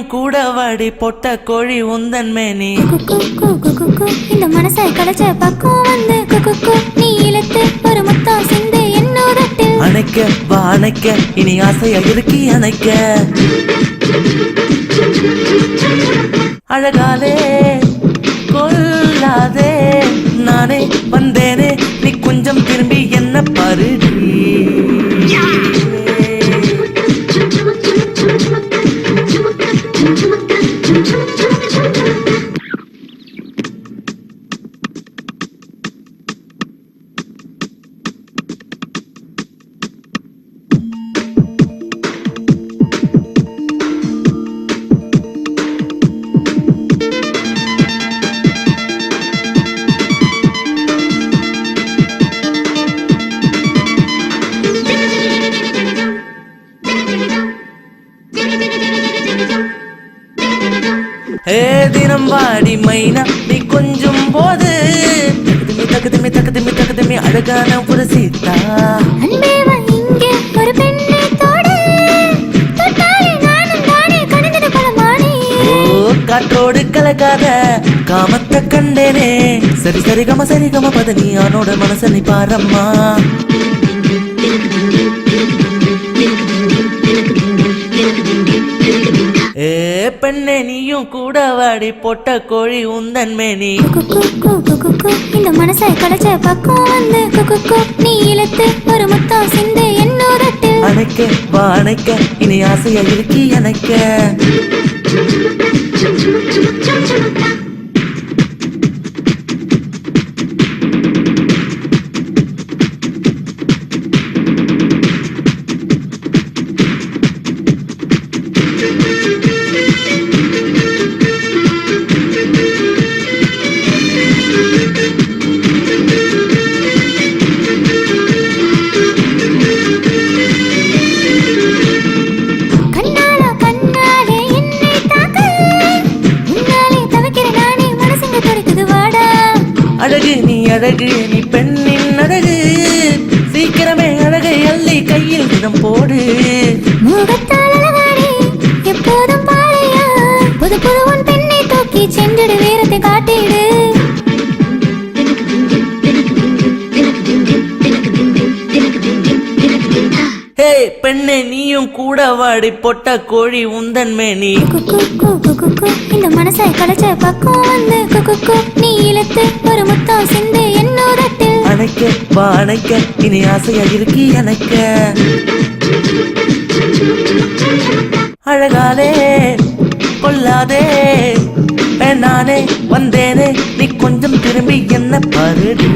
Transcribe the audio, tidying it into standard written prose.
கூட வாடி பொட்ட கோழி உந்தன் மேனி இந்த மனசை கலைச்ச பக்கம் வந்து நீ இழுத்து ஒரு முத்தம் சிந்து என்னோடத்தில் அணைக்க வா அணைக்க இனி ஆசையா இருக்கி அணைக்க அழகாலே கொல்லாதே நானே வந்தேனே நீ கொஞ்சம் திரும்பி என்ன பருடி தினம் வாடி மைனா நீ கொஞ்சம் போது தகுதுமி தகுதுமி தகுதுமி அழகான ஒரு சீதா இங்கே ஒரு பெண்ணை தோடு தொட்டாலே நானும் தானே கணிந்தது பலமானே காற்றோடு கலக்காத காமத்தை கண்டேனே சரி சரி கம பதனி அவனோட மனச நீ பாரம்மா பெண்ணே நீயும் கூட வாடி பொட்ட கோழி உந்தன் மேனி இந்த மனசை கலைச்ச பக்கம் வந்து நீ இழுத்து ஒரு முத்தம் சிந்து என்னோடத்தில் அணைக்க வா அணைக்க இனி ஆசையா இருக்கி அணைக்க அழகு நீ அழகு நீ பெண்ணின் அழகு சீக்கிரமே அழகை அள்ளி கையில் தினம் போடு எப்போதும் பாறையா புது புதுவன் பெண்ணை தூக்கி சென்றிடு வீரத்தை காட்டிடு பெண்ணே நீயும் கூட வாடி பொட்ட கோழி உந்தன் மேனி இந்த மனசை கலைச்ச பக்கம் வந்து நீ இழுத்து ஒரு முத்தம் சிந்து என்னோடத்தில் அணைக்க வா அணைக்க இனி ஆசையா இருக்கி அணைக்க அழகாலே கொல்லாதே நானே வந்தேனே நீ கொஞ்சம் திரும்பி என்ன பருடி